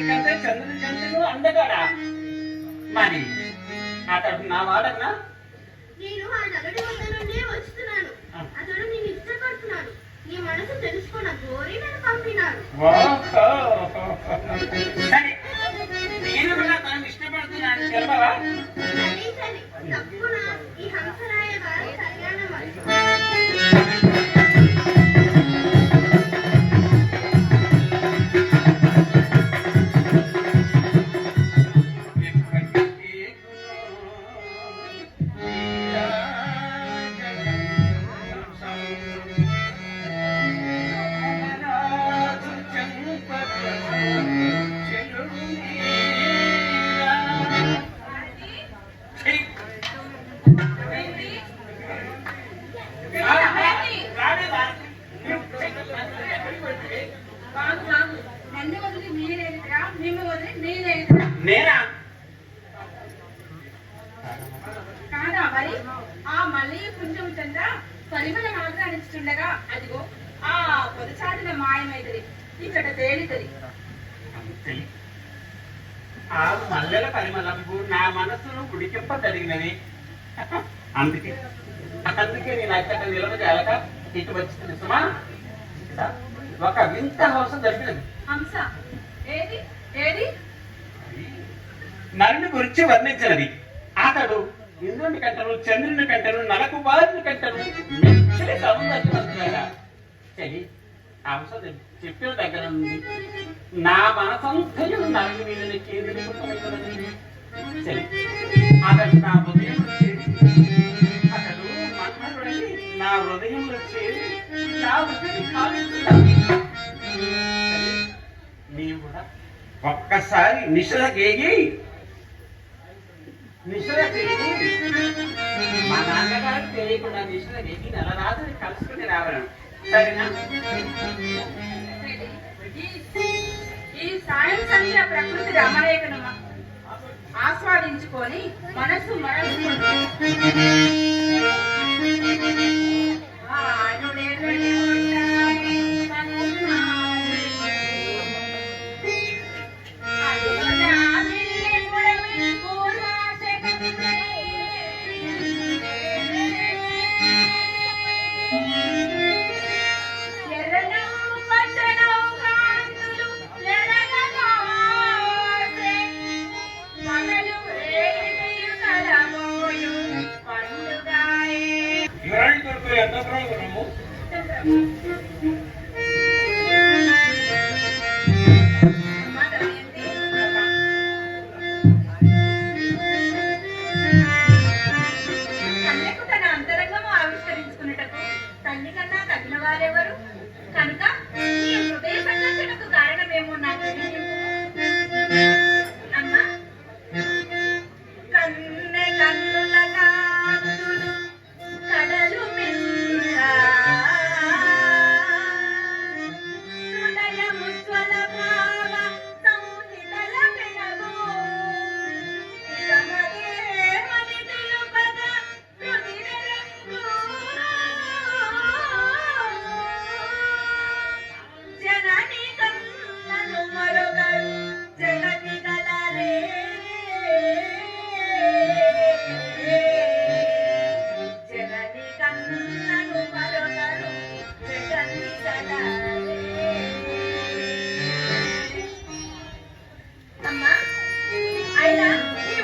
కంటే చంద్రుని కంటే అందగాడా మరి అతడు నా వాడన్నా నేను ఆ నగడి వద్ద నుండి వస్తున్నాను. అతడు నేను ఇష్టపడుతున్నాను. నీ మనసు తెలుసుకున్న గోరి నన్ను పంపినాడు. సరే నేను కూడా తనను ఇష్టపడుతున్నాను తెలవవా? సరే సరే తప్పున ఈ హంసరాయ గారు కళ్యాణం నేనా కాదా మరి ఆ మల్లయ్య కొంచెం చంద్ర పరిమళ మాత్రం అనిస్తుండగా అదిగో ఆ పొదచాటున మాయమైతది ఇక్కడ తేలితది. ఆ మల్లెల పరిమళంపు నా మనస్సును ఉడికింప జరిగినది. అందుకే నేను అక్కడ నిలవజాలక ఇటు వచ్చి తెలుసుమా ఒక వింత హంస జరిగినది. హంస ఏది ఏది నరుని గురించి వర్ణించినది. అతడు ఇంద్రుని కంటను చంద్రుని కంటను నలకుమారుని కంటను మెచ్చని సౌందర్యవంతుడైన చెలి హంస చెప్పిన దగ్గర నుండి నా మనసంతయు నరుని మీద కేంద్రీకృతమైనది. చెలి అతడు నా హృదయంలో చేరి అతడు మన్మధుడై నా హృదయంలో చేరి నా హృదయం కాలుస్తున్నాడు. నీవు కూడా ఒక్కసారి నిశలకేగి మా నాన్నగారు తెలియకుండా నిశలకేగి నెలరాజుని కలుసుకుని రావడం సరేనా? ఈ సాయం సంధ్య ప్రకృతి రమణేఖను ఆస్వాదించుకొని మనస్సు అయినా ఈ